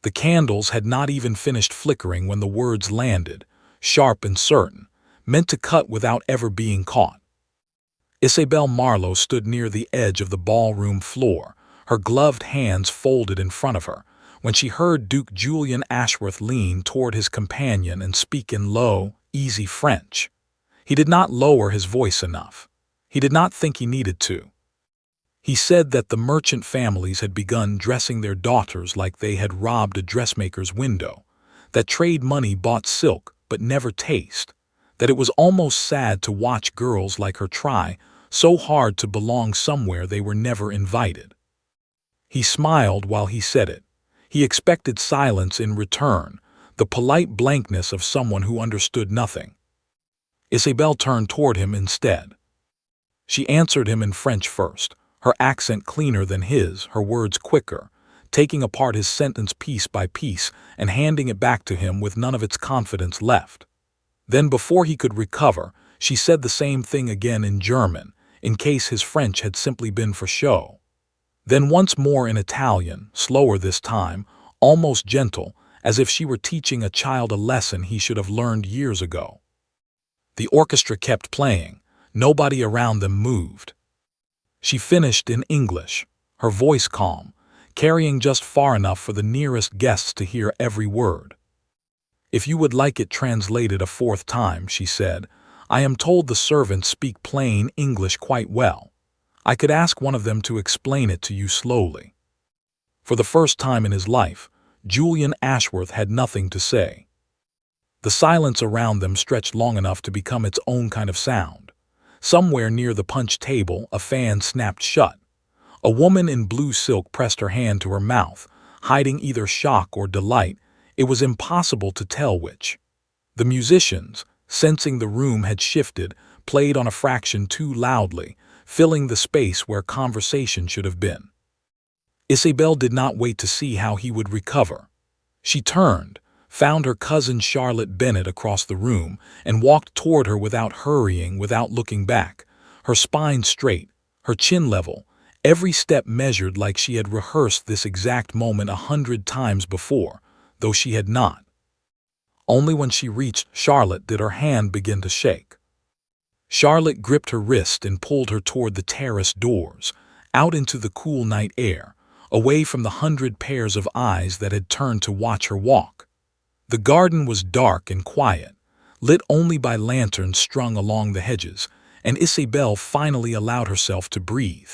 The candles had not even finished flickering when the words landed, sharp and certain, meant to cut without ever being caught. Isabel Marlowe stood near the edge of the ballroom floor, her gloved hands folded in front of her, when she heard Duke Julian Ashworth lean toward his companion and speak in low, easy French. He did not lower his voice enough. He did not think he needed to. He said that the merchant families had begun dressing their daughters like they had robbed a dressmaker's window, that trade money bought silk but never taste, that it was almost sad to watch girls like her try so hard to belong somewhere they were never invited. He smiled while he said it. He expected silence in return, the polite blankness of someone who understood nothing. Isabel turned toward him instead. She answered him in French first, her accent cleaner than his, her words quicker, taking apart his sentence piece by piece and handing it back to him with none of its confidence left. Then, before he could recover, she said the same thing again in German, in case his French had simply been for show. Then once more in Italian, slower this time, almost gentle, as if she were teaching a child a lesson he should have learned years ago. The orchestra kept playing. Nobody around them moved. She finished in English, her voice calm, carrying just far enough for the nearest guests to hear every word. "If you would like it translated a fourth time," she said, "I am told the servants speak plain English quite well. I could ask one of them to explain it to you slowly." For the first time in his life, Julian Ashworth had nothing to say. The silence around them stretched long enough to become its own kind of sound. Somewhere near the punch table, a fan snapped shut. A woman in blue silk pressed her hand to her mouth, hiding either shock or delight. It was impossible to tell which. The musicians, sensing the room had shifted, played on a fraction too loudly, filling the space where conversation should have been. Isabel did not wait to see how he would recover. She turned, found her cousin Charlotte Bennet across the room, and walked toward her without hurrying, without looking back, her spine straight, her chin level, every step measured like she had rehearsed this exact moment 100 times before, though she had not. Only when she reached Charlotte did her hand begin to shake. Charlotte gripped her wrist and pulled her toward the terrace doors, out into the cool night air, away from the 100 pairs of eyes that had turned to watch her walk. The garden was dark and quiet, lit only by lanterns strung along the hedges, and Isabel finally allowed herself to breathe.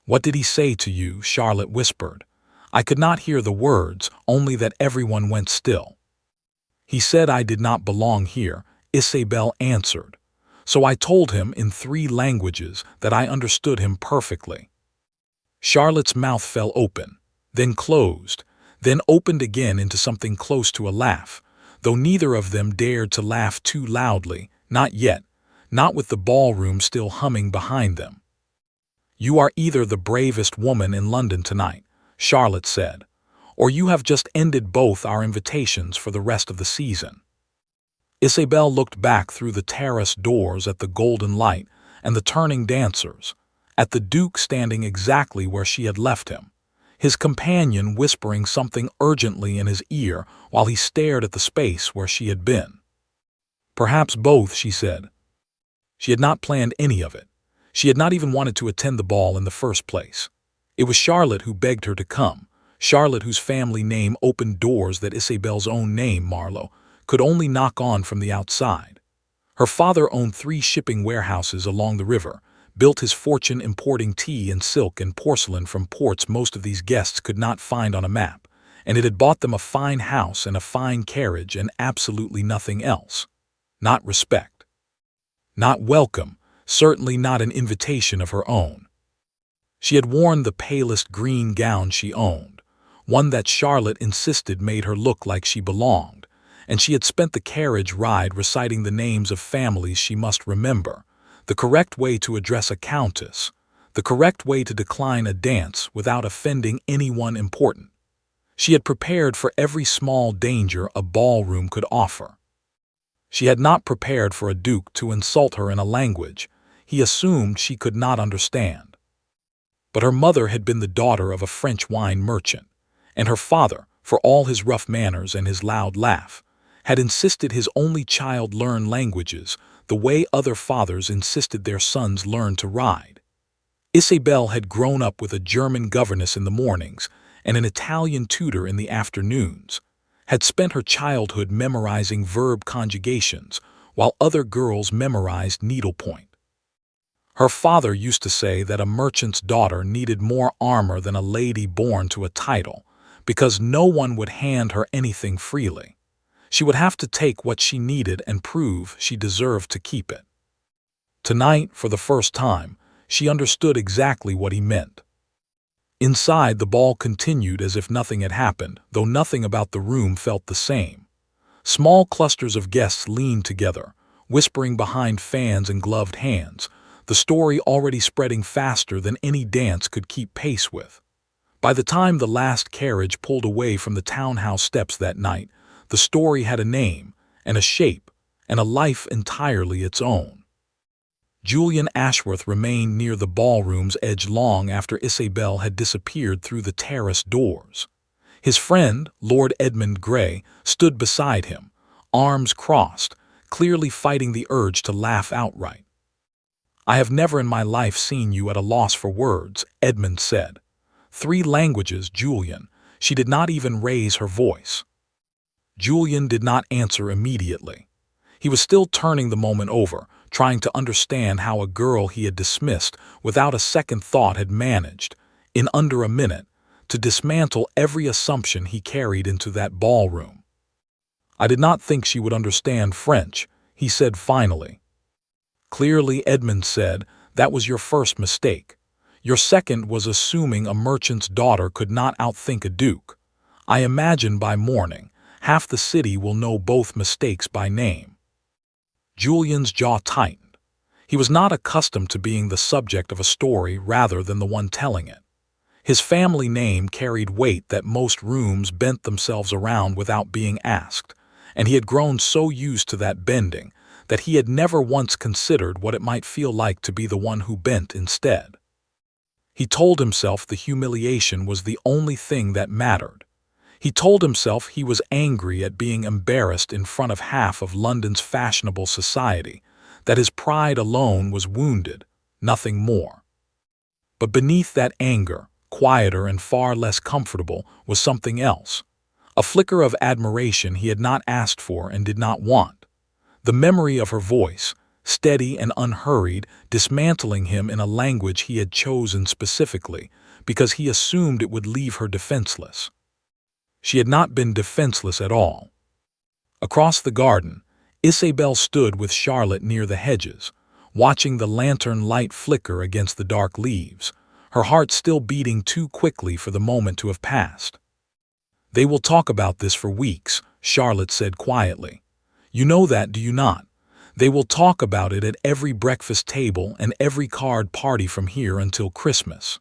"What did he say to you?" Charlotte whispered. I could not hear the words, only that everyone went still. "He said I did not belong here," Isabel answered. "So I told him in 3 languages that I understood him perfectly." Charlotte's mouth fell open, then closed, then opened again into something close to a laugh, though neither of them dared to laugh too loudly, not yet, not with the ballroom still humming behind them. "You are either the bravest woman in London tonight," Charlotte said, "or you have just ended both our invitations for the rest of the season." Isabel looked back through the terrace doors at the golden light and the turning dancers, at the Duke standing exactly where she had left him, his companion whispering something urgently in his ear while he stared at the space where she had been. "Perhaps both," she said. She had not planned any of it. She had not even wanted to attend the ball in the first place. It was Charlotte who begged her to come, Charlotte whose family name opened doors that Isabel's own name, Marlowe, could only knock on from the outside. Her father owned 3 shipping warehouses along the river, built his fortune importing tea and silk and porcelain from ports most of these guests could not find on a map, and it had bought them a fine house and a fine carriage and absolutely nothing else. Not respect. Not welcome, certainly not an invitation of her own. She had worn the palest green gown she owned, one that Charlotte insisted made her look like she belonged, and she had spent the carriage ride reciting the names of families she must remember, the correct way to address a countess, the correct way to decline a dance without offending anyone important. She had prepared for every small danger a ballroom could offer. She had not prepared for a duke to insult her in a language he assumed she could not understand. But her mother had been the daughter of a French wine merchant, and her father, for all his rough manners and his loud laugh, had insisted his only child learn languages the way other fathers insisted their sons learn to ride. Isabel had grown up with a German governess in the mornings and an Italian tutor in the afternoons, had spent her childhood memorizing verb conjugations while other girls memorized needlepoint. Her father used to say that a merchant's daughter needed more armor than a lady born to a title, because no one would hand her anything freely. She would have to take what she needed and prove she deserved to keep it. Tonight, for the first time, she understood exactly what he meant. Inside, the ball continued as if nothing had happened, though nothing about the room felt the same. Small clusters of guests leaned together, whispering behind fans and gloved hands, the story already spreading faster than any dance could keep pace with. By the time the last carriage pulled away from the townhouse steps that night, the story had a name and a shape and a life entirely its own. Julian Ashworth remained near the ballroom's edge long after Isabel had disappeared through the terrace doors. His friend, Lord Edmund Grey, stood beside him, arms crossed, clearly fighting the urge to laugh outright. "I have never in my life seen you at a loss for words," Edmund said. "3 languages, Julian." She did not even raise her voice. Julian did not answer immediately. He was still turning the moment over, trying to understand how a girl he had dismissed without a second thought had managed, in under a minute, to dismantle every assumption he carried into that ballroom. "I did not think she would understand French," he said finally. "Clearly," Edmund said, "that was your first mistake. Your second was assuming a merchant's daughter could not outthink a duke. I imagine by morning, half the city will know both mistakes by name." Julian's jaw tightened. He was not accustomed to being the subject of a story rather than the one telling it. His family name carried weight that most rooms bent themselves around without being asked, and he had grown so used to that bending that he had never once considered what it might feel like to be the one who bent instead. He told himself the humiliation was the only thing that mattered. He told himself he was angry at being embarrassed in front of half of London's fashionable society, that his pride alone was wounded, nothing more. But beneath that anger, quieter and far less comfortable, was something else. A flicker of admiration he had not asked for and did not want. The memory of her voice, steady and unhurried, dismantling him in a language he had chosen specifically because he assumed it would leave her defenseless. She had not been defenseless at all. Across the garden, Isabel stood with Charlotte near the hedges, watching the lantern light flicker against the dark leaves, her heart still beating too quickly for the moment to have passed. "They will talk about this for weeks," Charlotte said quietly. "You know that, do you not? They will talk about it at every breakfast table and every card party from here until Christmas."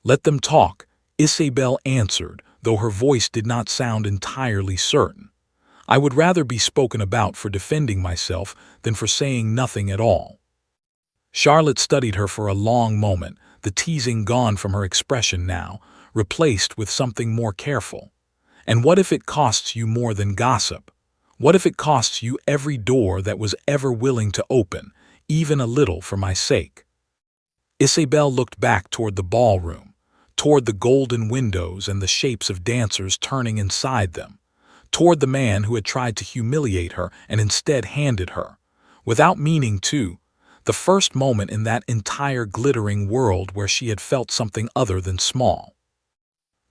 "Let them talk," Isabel answered, though her voice did not sound entirely certain. "I would rather be spoken about for defending myself than for saying nothing at all." Charlotte studied her for a long moment, the teasing gone from her expression now, replaced with something more careful. "And what if it costs you more than gossip? What if it costs you every door that was ever willing to open, even a little for my sake?" Isabel looked back toward the ballroom, toward the golden windows and the shapes of dancers turning inside them, toward the man who had tried to humiliate her and instead handed her, without meaning to, the first moment in that entire glittering world where she had felt something other than small.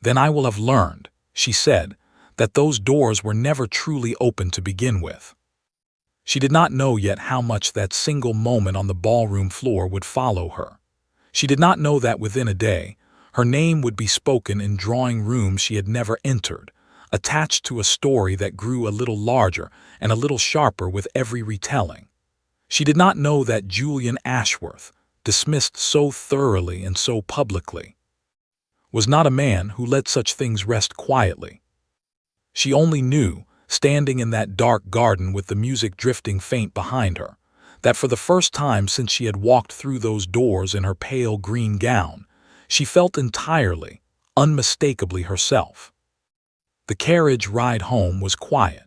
"Then I will have learned," she said, "that those doors were never truly open to begin with." She did not know yet how much that single moment on the ballroom floor would follow her. She did not know that within a day, her name would be spoken in drawing rooms she had never entered, attached to a story that grew a little larger and a little sharper with every retelling. She did not know that Julian Ashworth, dismissed so thoroughly and so publicly, was not a man who let such things rest quietly. She only knew, standing in that dark garden with the music drifting faint behind her, that for the first time since she had walked through those doors in her pale green gown, she felt entirely, unmistakably herself. The carriage ride home was quiet.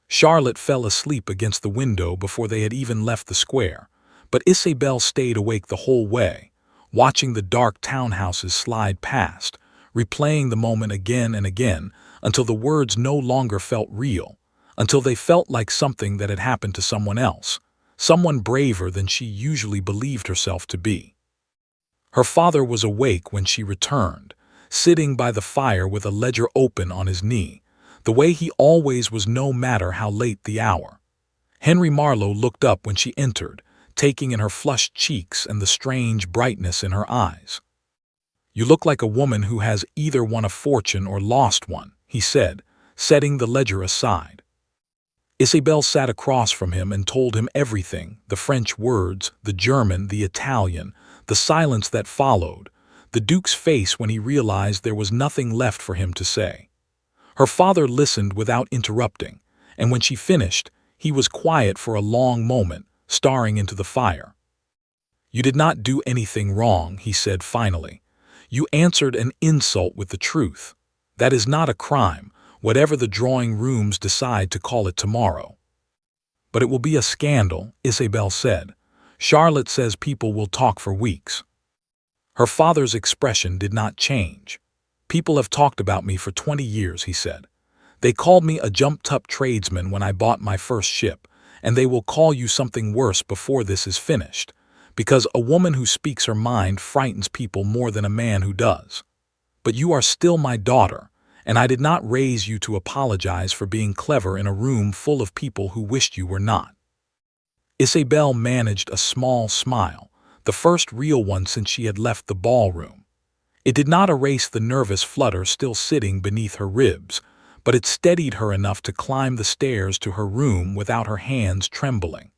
Charlotte fell asleep against the window before they had even left the square, but Isabel stayed awake the whole way, watching the dark townhouses slide past, replaying the moment again and again until the words no longer felt real, until they felt like something that had happened to someone else, someone braver than she usually believed herself to be. Her father was awake when she returned, sitting by the fire with a ledger open on his knee, the way he always was no matter how late the hour. Henry Marlowe looked up when she entered, taking in her flushed cheeks and the strange brightness in her eyes. "You look like a woman who has either won a fortune or lost one," he said, setting the ledger aside. Isabel sat across from him and told him everything, the French words, the German, the Italian, the silence that followed, the Duke's face when he realized there was nothing left for him to say. Her father listened without interrupting, and when she finished, he was quiet for a long moment, staring into the fire. "You did not do anything wrong," he said finally. "You answered an insult with the truth. That is not a crime, whatever the drawing rooms decide to call it tomorrow." "But it will be a scandal," Isabel said. "Charlotte says people will talk for weeks." Her father's expression did not change. "People have talked about me for 20 years, he said. "They called me a jumped-up tradesman when I bought my first ship, and they will call you something worse before this is finished, because a woman who speaks her mind frightens people more than a man who does. But you are still my daughter, and I did not raise you to apologize for being clever in a room full of people who wished you were not." Isabel managed a small smile, the first real one since she had left the ballroom. It did not erase the nervous flutter still sitting beneath her ribs, but it steadied her enough to climb the stairs to her room without her hands trembling.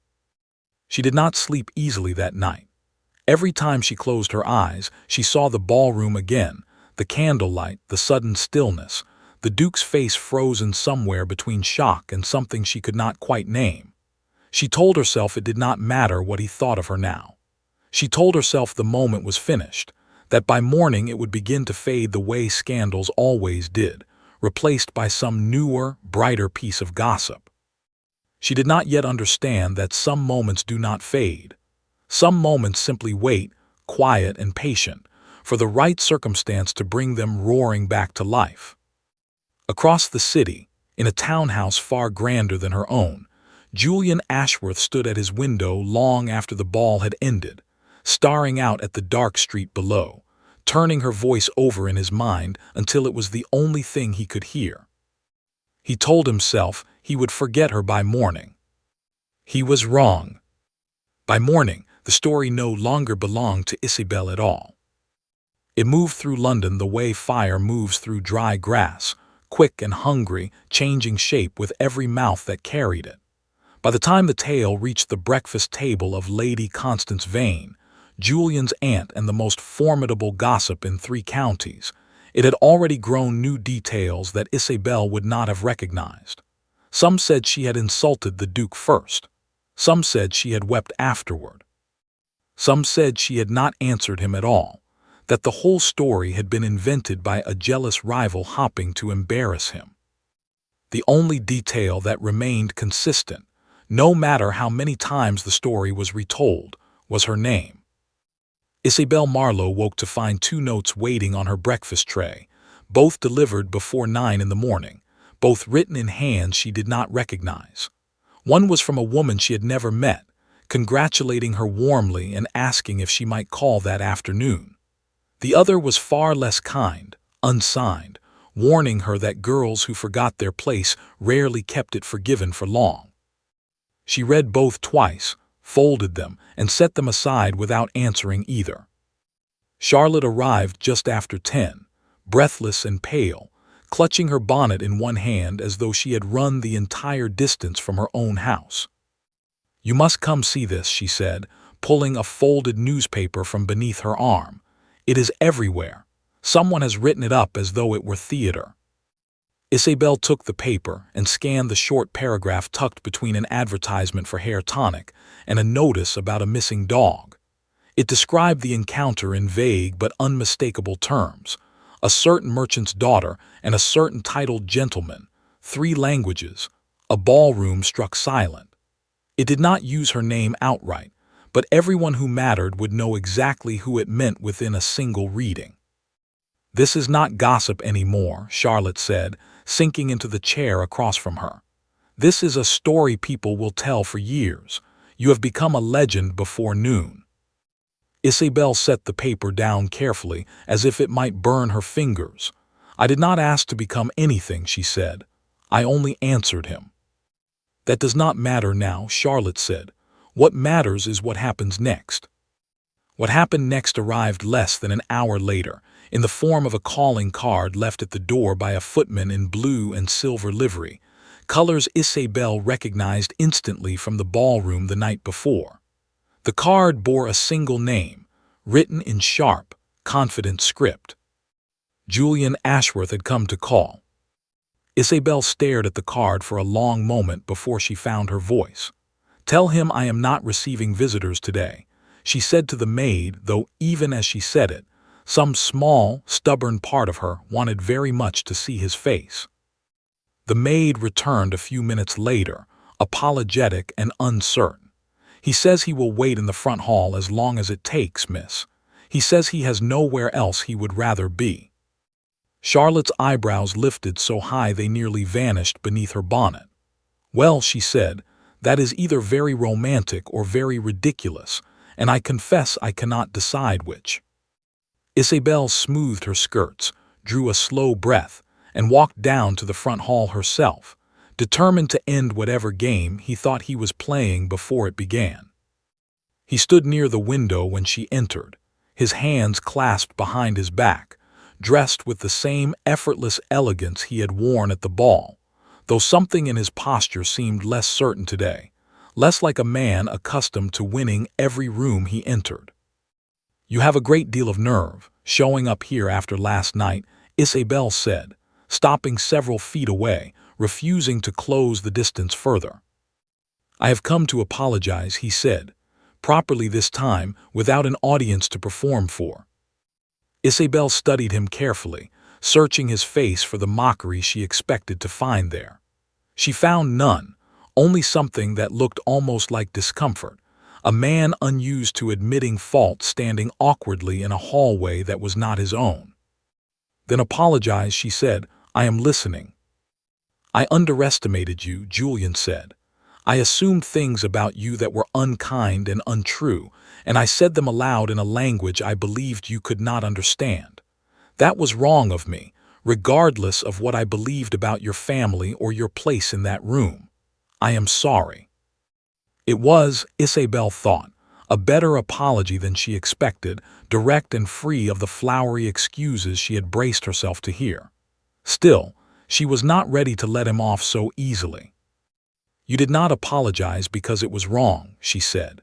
She did not sleep easily that night. Every time she closed her eyes, she saw the ballroom again, the candlelight, the sudden stillness, the Duke's face frozen somewhere between shock and something she could not quite name. She told herself it did not matter what he thought of her now. She told herself the moment was finished, that by morning it would begin to fade the way scandals always did, replaced by some newer, brighter piece of gossip. She did not yet understand that some moments do not fade. Some moments simply wait, quiet and patient, for the right circumstance to bring them roaring back to life. Across the city, in a townhouse far grander than her own, Julian Ashworth stood at his window long after the ball had ended, staring out at the dark street below, turning her voice over in his mind until it was the only thing he could hear. He told himself he would forget her by morning. He was wrong. By morning, the story no longer belonged to Isabel at all. It moved through London the way fire moves through dry grass, quick and hungry, changing shape with every mouth that carried it. By the time the tale reached the breakfast table of Lady Constance Vane, Julian's aunt and the most formidable gossip in 3 counties, it had already grown new details that Isabel would not have recognized. Some said she had insulted the Duke first. Some said she had wept afterward. Some said she had not answered him at all, that the whole story had been invented by a jealous rival hoping to embarrass him. The only detail that remained consistent, no matter how many times the story was retold, was her name. Isabel Marlowe woke to find 2 notes waiting on her breakfast tray, both delivered before 9 in the morning, both written in hands she did not recognize. One was from a woman she had never met, congratulating her warmly and asking if she might call that afternoon. The other was far less kind, unsigned, warning her that girls who forgot their place rarely kept it forgiven for long. She read both twice, folded them, and set them aside without answering either. Charlotte arrived just after 10, breathless and pale, clutching her bonnet in one hand as though she had run the entire distance from her own house. "You must come see this," she said, pulling a folded newspaper from beneath her arm. "It is everywhere. Someone has written it up as though it were theater." Isabel took the paper and scanned the short paragraph tucked between an advertisement for hair tonic and a notice about a missing dog. It described the encounter in vague but unmistakable terms: a certain merchant's daughter, and a certain titled gentleman, 3 languages. A ballroom struck silent. It did not use her name outright, but everyone who mattered would know exactly who it meant within a single reading. "This is not gossip anymore," Charlotte said, sinking into the chair across from her. "This is a story people will tell for years. You have become a legend before noon." Isabel set the paper down carefully, as if it might burn her fingers. "I did not ask to become anything," she said. "I only answered him." "That does not matter now," Charlotte said. "What matters is what happens next." What happened next arrived less than an hour later, in the form of a calling card left at the door by a footman in blue and silver livery, colors Isabel recognized instantly from the ballroom the night before. The card bore a single name, written in sharp, confident script. Julian Ashworth had come to call. Isabel stared at the card for a long moment before she found her voice. "Tell him I am not receiving visitors today," she said to the maid, though even as she said it, some small, stubborn part of her wanted very much to see his face. The maid returned a few minutes later, apologetic and uncertain. "He says he will wait in the front hall as long as it takes, miss. He says he has nowhere else he would rather be." Charlotte's eyebrows lifted so high they nearly vanished beneath her bonnet. "Well," she said, "that is either very romantic or very ridiculous, and I confess I cannot decide which." Isabel smoothed her skirts, drew a slow breath, and walked down to the front hall herself, determined to end whatever game he thought he was playing before it began. He stood near the window when she entered, his hands clasped behind his back, dressed with the same effortless elegance he had worn at the ball, though something in his posture seemed less certain today, less like a man accustomed to winning every room he entered. "You have a great deal of nerve, showing up here after last night," Isabel said, stopping several feet away, refusing to close the distance further. "I have come to apologize," he said, properly this time, without an audience to perform for. Isabel studied him carefully, searching his face for the mockery she expected to find there. She found none, only something that looked almost like discomfort, a man unused to admitting fault standing awkwardly in a hallway that was not his own. "Then apologize," she said. "I am listening." "I underestimated you," Julian said. "I assumed things about you that were unkind and untrue, and I said them aloud in a language I believed you could not understand. That was wrong of me, regardless of what I believed about your family or your place in that room. I am sorry." It was, Isabel thought, a better apology than she expected, direct and free of the flowery excuses she had braced herself to hear. Still, she was not ready to let him off so easily. "You did not apologize because it was wrong," she said.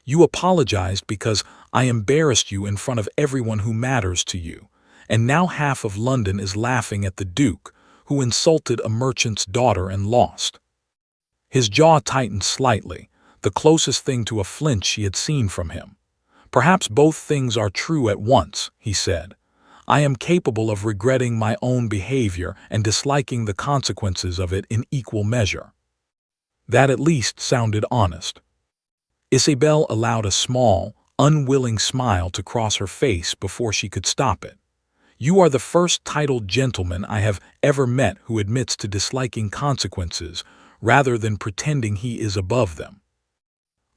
"You apologized because I embarrassed you in front of everyone who matters to you, and now half of London is laughing at the Duke, who insulted a merchant's daughter and lost." His jaw tightened slightly, the closest thing to a flinch she had seen from him. "Perhaps both things are true at once," he said. "I am capable of regretting my own behavior and disliking the consequences of it in equal measure." That at least sounded honest. Isabel allowed a small, unwilling smile to cross her face before she could stop it. "You are the first titled gentleman I have ever met who admits to disliking consequences rather than pretending he is above them."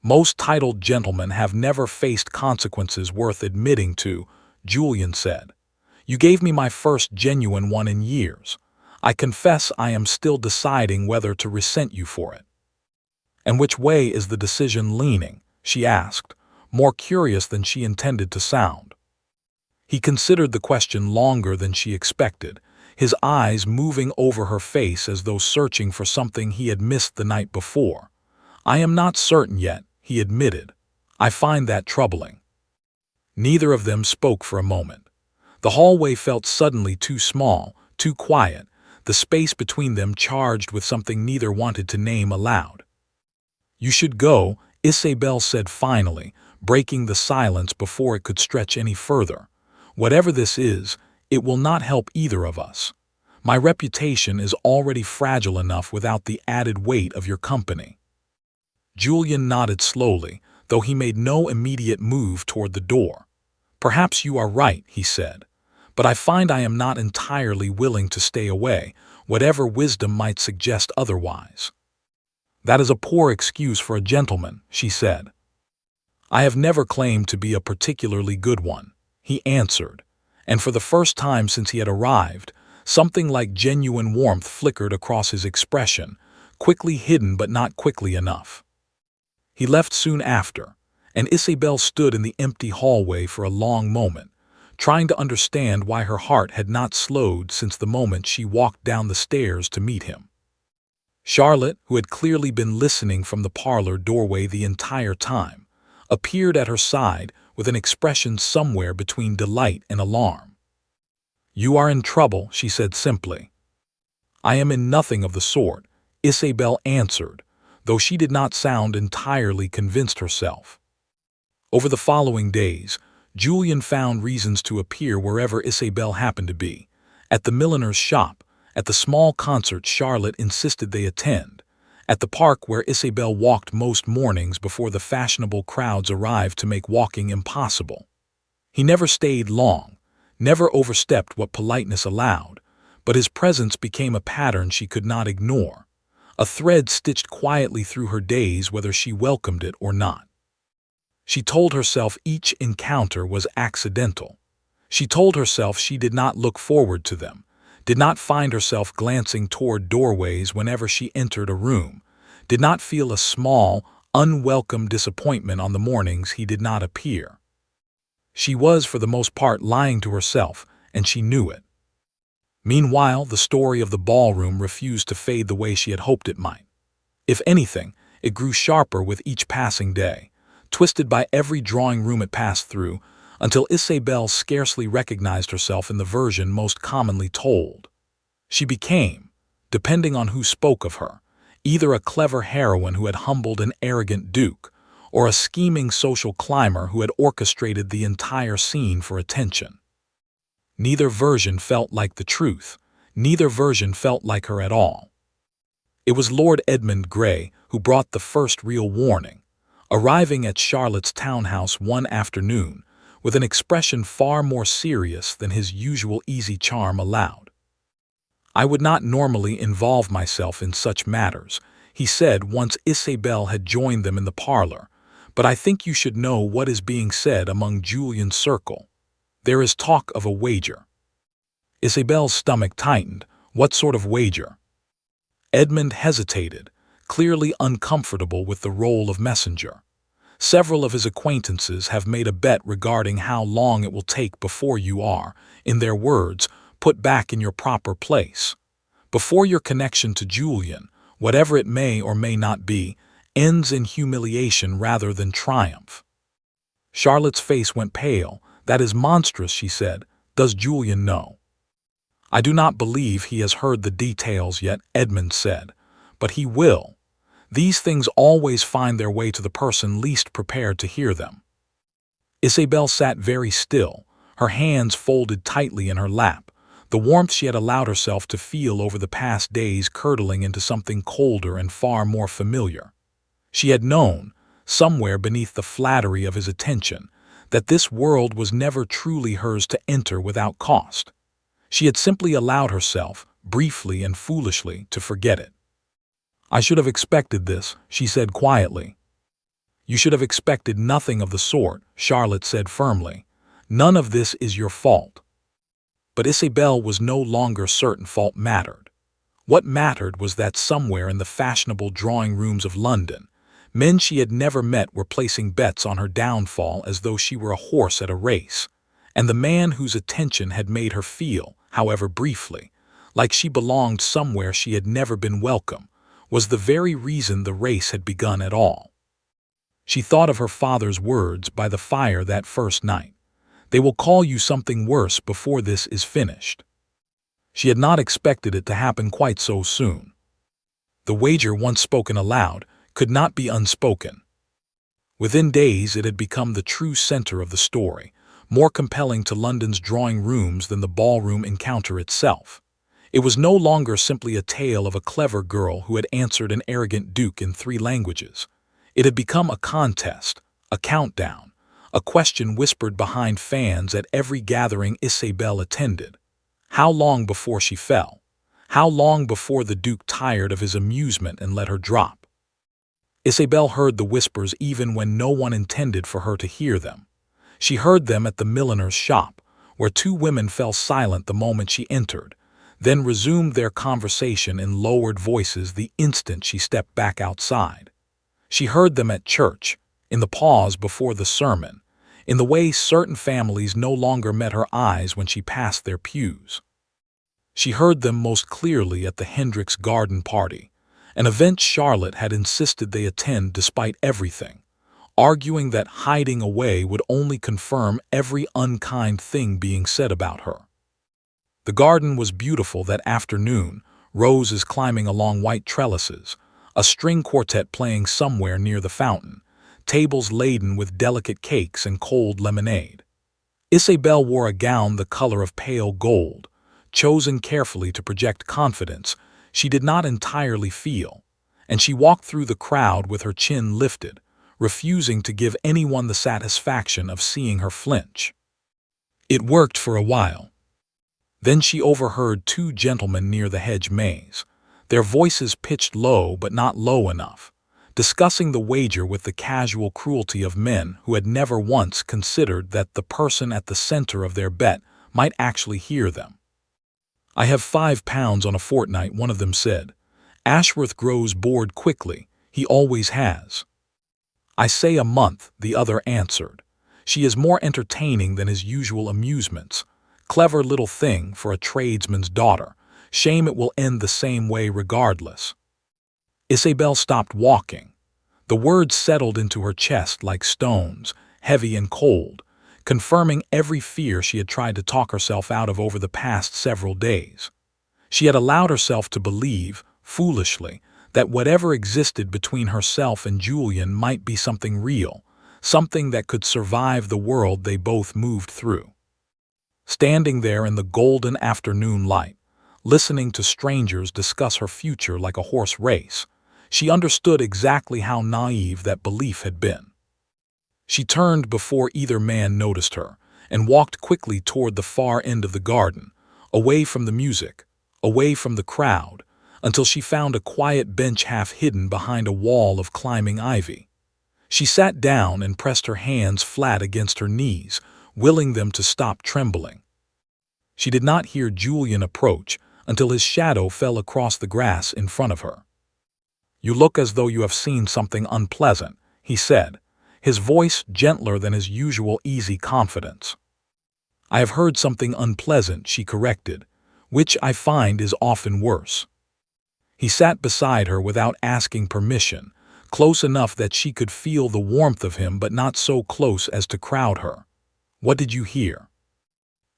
"Most titled gentlemen have never faced consequences worth admitting to," Julian said. "You gave me my first genuine one in years. I confess I am still deciding whether to resent you for it." "And which way is the decision leaning?" she asked, more curious than she intended to sound. He considered the question longer than she expected, his eyes moving over her face as though searching for something he had missed the night before. "I am not certain yet," he admitted. "I find that troubling." Neither of them spoke for a moment. The hallway felt suddenly too small, too quiet, the space between them charged with something neither wanted to name aloud. "You should go," Isabel said finally, breaking the silence before it could stretch any further. "Whatever this is, It will not help either of us. My reputation is already fragile enough without the added weight of your company." Julian nodded slowly, though he made no immediate move toward the door. "Perhaps you are right," he said, "but I find I am not entirely willing to stay away, whatever wisdom might suggest otherwise." "That is a poor excuse for a gentleman," she said. "I have never claimed to be a particularly good one," he answered, and for the first time since he had arrived, something like genuine warmth flickered across his expression, quickly hidden but not quickly enough. He left soon after, and Isabel stood in the empty hallway for a long moment, trying to understand why her heart had not slowed since the moment she walked down the stairs to meet him. Charlotte, who had clearly been listening from the parlor doorway the entire time, appeared at her side with an expression somewhere between delight and alarm. "You are in trouble," she said simply. "I am in nothing of the sort," Isabel answered, though she did not sound entirely convinced herself. Over the following days, Julian found reasons to appear wherever Isabel happened to be, at the milliner's shop, at the small concert Charlotte insisted they attend, at the park where Isabel walked most mornings before the fashionable crowds arrived to make walking impossible. He never stayed long, never overstepped what politeness allowed, but his presence became a pattern she could not ignore, a thread stitched quietly through her days whether she welcomed it or not. She told herself each encounter was accidental. She told herself she did not look forward to them, did not find herself glancing toward doorways whenever she entered a room, did not feel a small, unwelcome disappointment on the mornings he did not appear. She was, for the most part, lying to herself, and she knew it. Meanwhile, the story of the ballroom refused to fade the way she had hoped it might. If anything, it grew sharper with each passing day, twisted by every drawing room it passed through, until Isabel scarcely recognized herself in the version most commonly told. She became, depending on who spoke of her, either a clever heroine who had humbled an arrogant duke, or a scheming social climber who had orchestrated the entire scene for attention. Neither version felt like the truth, neither version felt like her at all. It was Lord Edmund Grey who brought the first real warning, arriving at Charlotte's townhouse one afternoon with an expression far more serious than his usual easy charm allowed. "I would not normally involve myself in such matters," he said once Isabel had joined them in the parlor, "but I think you should know what is being said among Julian's circle. There is talk of a wager." Isabel's stomach tightened. What sort of wager? Edmund hesitated, clearly uncomfortable with the role of messenger. "Several of his acquaintances have made a bet regarding how long it will take before you are, in their words, put back in your proper place. Before your connection to Julian, whatever it may or may not be, ends in humiliation rather than triumph." Charlotte's face went pale. "That is monstrous," she said. "Does Julian know?" "I do not believe he has heard the details yet," Edmund said, "but he will. These things always find their way to the person least prepared to hear them." Isabel sat very still, her hands folded tightly in her lap, the warmth she had allowed herself to feel over the past days curdling into something colder and far more familiar. She had known, somewhere beneath the flattery of his attention, that this world was never truly hers to enter without cost. She had simply allowed herself, briefly and foolishly, to forget it. "I should have expected this," she said quietly. "You should have expected nothing of the sort," Charlotte said firmly. "None of this is your fault." But Isabel was no longer certain fault mattered. What mattered was that somewhere in the fashionable drawing rooms of London, men she had never met were placing bets on her downfall as though she were a horse at a race, and the man whose attention had made her feel, however briefly, like she belonged somewhere she had never been welcome, was the very reason the race had begun at all. She thought of her father's words by the fire that first night. "They will call you something worse before this is finished." She had not expected it to happen quite so soon. The wager, once spoken aloud, could not be unspoken. Within days it had become the true center of the story, more compelling to London's drawing rooms than the ballroom encounter itself. It was no longer simply a tale of a clever girl who had answered an arrogant duke in 3 languages. It had become a contest, a countdown, a question whispered behind fans at every gathering Isabelle attended. How long before she fell? How long before the duke tired of his amusement and let her drop? Isabelle heard the whispers even when no one intended for her to hear them. She heard them at the milliner's shop, where 2 women fell silent the moment she entered, then resumed their conversation in lowered voices the instant she stepped back outside. She heard them at church, in the pause before the sermon, in the way certain families no longer met her eyes when she passed their pews. She heard them most clearly at the Hendricks garden party, an event Charlotte had insisted they attend despite everything, arguing that hiding away would only confirm every unkind thing being said about her. The garden was beautiful that afternoon, roses climbing along white trellises, a string quartet playing somewhere near the fountain, tables laden with delicate cakes and cold lemonade. Isabelle wore a gown the color of pale gold, chosen carefully to project confidence she did not entirely feel, and she walked through the crowd with her chin lifted, refusing to give anyone the satisfaction of seeing her flinch. It worked for a while. Then she overheard 2 gentlemen near the hedge maze, their voices pitched low but not low enough, discussing the wager with the casual cruelty of men who had never once considered that the person at the center of their bet might actually hear them. "I have £5 on a fortnight," one of them said. "Ashworth grows bored quickly, he always has." "I say a month," the other answered. "She is more entertaining than his usual amusements. Clever little thing for a tradesman's daughter. Shame it will end the same way regardless." Isabelle stopped walking. The words settled into her chest like stones, heavy and cold, confirming every fear she had tried to talk herself out of over the past several days. She had allowed herself to believe, foolishly, that whatever existed between herself and Julian might be something real, something that could survive the world they both moved through. Standing there in the golden afternoon light, listening to strangers discuss her future like a horse race, she understood exactly how naive that belief had been. She turned before either man noticed her and walked quickly toward the far end of the garden, away from the music, away from the crowd, until she found a quiet bench half hidden behind a wall of climbing ivy. She sat down and pressed her hands flat against her knees, willing them to stop trembling. She did not hear Julian approach until his shadow fell across the grass in front of her. "You look as though you have seen something unpleasant," he said, his voice gentler than his usual easy confidence. "I have heard something unpleasant," she corrected, "which I find is often worse." He sat beside her without asking permission, close enough that she could feel the warmth of him but not so close as to crowd her. "What did you hear?"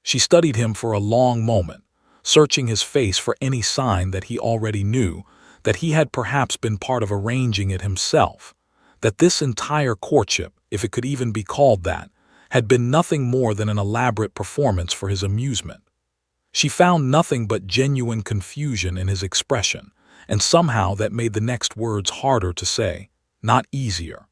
She studied him for a long moment, searching his face for any sign that he already knew, that he had perhaps been part of arranging it himself, that this entire courtship, if it could even be called that, had been nothing more than an elaborate performance for his amusement. She found nothing but genuine confusion in his expression, and somehow that made the next words harder to say, not easier.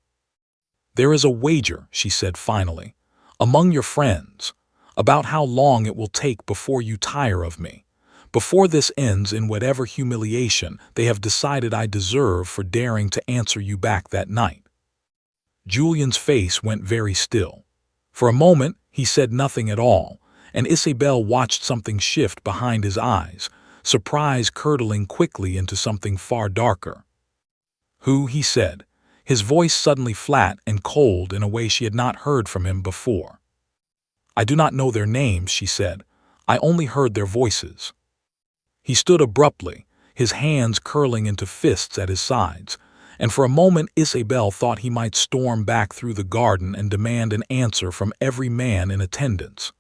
"There is a wager," she said finally, "among your friends, about how long it will take before you tire of me, before this ends in whatever humiliation they have decided I deserve for daring to answer you back that night." Julian's face went very still. For a moment he said nothing at all, and Isabelle watched something shift behind his eyes, surprise curdling quickly into something far darker. "Who?" he said, his voice suddenly flat and cold in a way she had not heard from him before. "I do not know their names," she said. "I only heard their voices." He stood abruptly, his hands curling into fists at his sides, and for a moment Isabelle thought he might storm back through the garden and demand an answer from every man in attendance.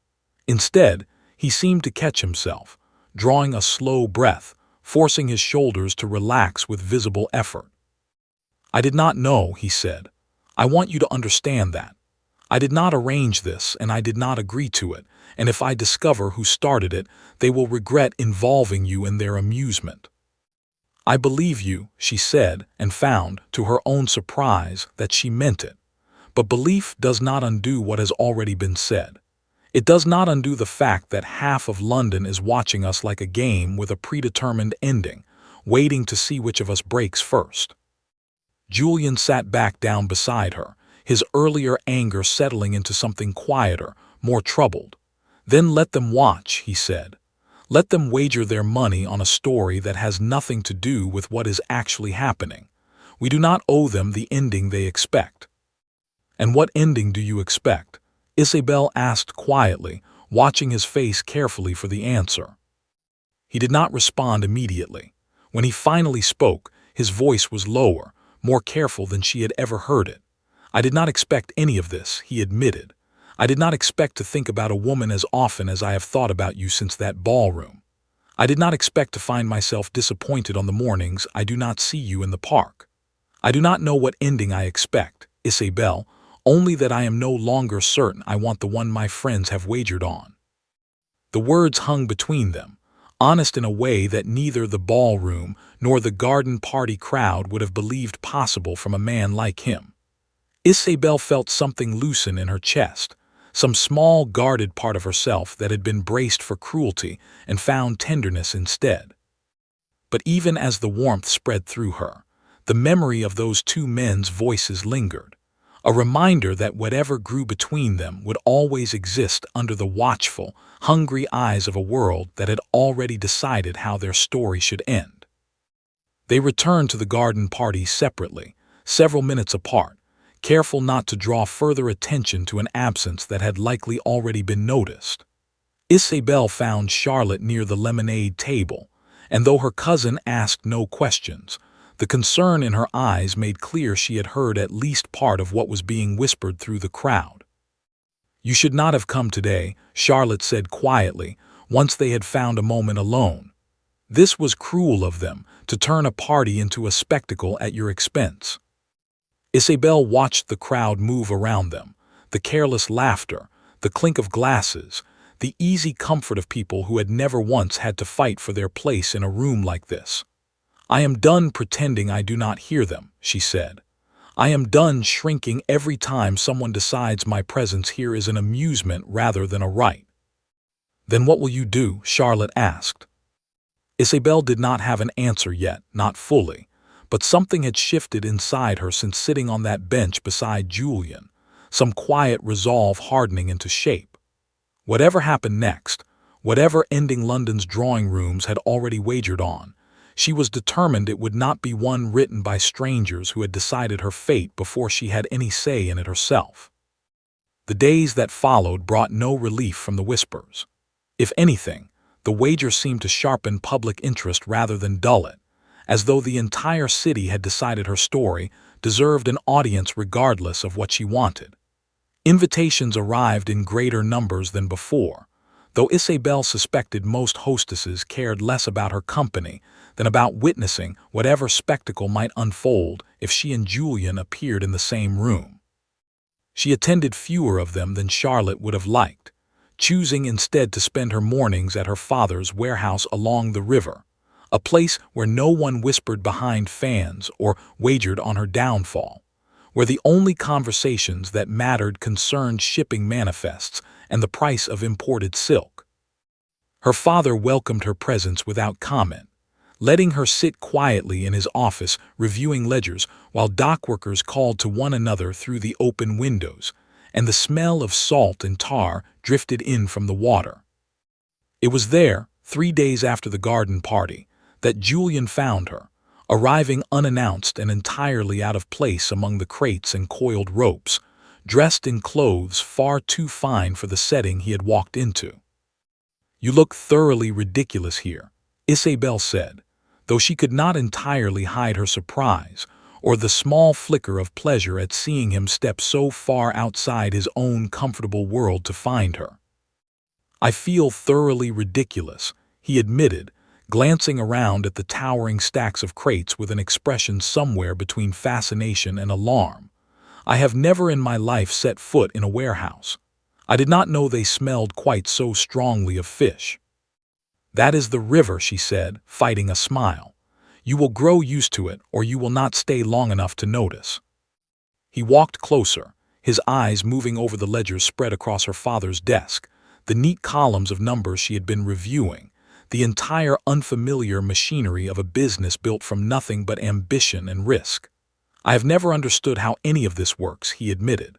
Instead, he seemed to catch himself, drawing a slow breath, forcing his shoulders to relax with visible effort. "I did not know," he said. "I want you to understand that. I did not arrange this, and I did not agree to it, and if I discover who started it, they will regret involving you in their amusement." "I believe you," she said, and found, to her own surprise, that she meant it. But belief does not undo what has already been said. It does not undo the fact that half of London is watching us like a game with a predetermined ending, waiting to see which of us breaks first. Julian sat back down beside her, his earlier anger settling into something quieter, more troubled. "Then let them watch," he said. "Let them wager their money on a story that has nothing to do with what is actually happening. We do not owe them the ending they expect." "And what ending do you expect?" Isabel asked quietly, watching his face carefully for the answer. He did not respond immediately. When he finally spoke, his voice was lower, more careful than she had ever heard it. "I did not expect any of this," he admitted. "I did not expect to think about a woman as often as I have thought about you since that ballroom. I did not expect to find myself disappointed on the mornings I do not see you in the park. I do not know what ending I expect, Isabel, only that I am no longer certain I want the one my friends have wagered on." The words hung between them, honest in a way that neither the ballroom nor the garden party crowd would have believed possible from a man like him. Isabel felt something loosen in her chest, some small guarded part of herself that had been braced for cruelty and found tenderness instead. But even as the warmth spread through her, the memory of those two men's voices lingered, a reminder that whatever grew between them would always exist under the watchful, hungry eyes of a world that had already decided how their story should end. They returned to the garden party separately, several minutes apart, careful not to draw further attention to an absence that had likely already been noticed. Isabel found Charlotte near the lemonade table, and though her cousin asked no questions, the concern in her eyes made clear she had heard at least part of what was being whispered through the crowd. "You should not have come today," Charlotte said quietly, once they had found a moment alone. "This was cruel of them, to turn a party into a spectacle at your expense." Isabel watched the crowd move around them, the careless laughter, the clink of glasses, the easy comfort of people who had never once had to fight for their place in a room like this. "I am done pretending I do not hear them," she said. "I am done shrinking every time someone decides my presence here is an amusement rather than a right." "Then what will you do?" Charlotte asked. Isabel did not have an answer yet, not fully, but something had shifted inside her since sitting on that bench beside Julian, some quiet resolve hardening into shape. Whatever happened next, whatever ending London's drawing rooms had already wagered on, she was determined it would not be one written by strangers who had decided her fate before she had any say in it herself. The days that followed brought no relief from the whispers. If anything, the wager seemed to sharpen public interest rather than dull it, as though the entire city had decided her story deserved an audience regardless of what she wanted. Invitations arrived in greater numbers than before, though Isabel suspected most hostesses cared less about her company than about witnessing whatever spectacle might unfold if she and Julian appeared in the same room. She attended fewer of them than Charlotte would have liked, choosing instead to spend her mornings at her father's warehouse along the river, a place where no one whispered behind fans or wagered on her downfall, where the only conversations that mattered concerned shipping manifests and the price of imported silk. Her father welcomed her presence without comment, letting her sit quietly in his office reviewing ledgers while dockworkers called to one another through the open windows, and the smell of salt and tar drifted in from the water. It was there, 3 days after the garden party, that Julian found her, arriving unannounced and entirely out of place among the crates and coiled ropes, dressed in clothes far too fine for the setting he had walked into. "You look thoroughly ridiculous here," Isabel said, though she could not entirely hide her surprise or the small flicker of pleasure at seeing him step so far outside his own comfortable world to find her. "I feel thoroughly ridiculous," he admitted, glancing around at the towering stacks of crates with an expression somewhere between fascination and alarm. I have never in my life set foot in a warehouse. I did not know they smelled quite so strongly of fish. That is the river, she said, fighting a smile. You will grow used to it, or you will not stay long enough to notice. He walked closer, his eyes moving over the ledgers spread across her father's desk, the neat columns of numbers she had been reviewing, the entire unfamiliar machinery of a business built from nothing but ambition and risk. I have never understood how any of this works, he admitted.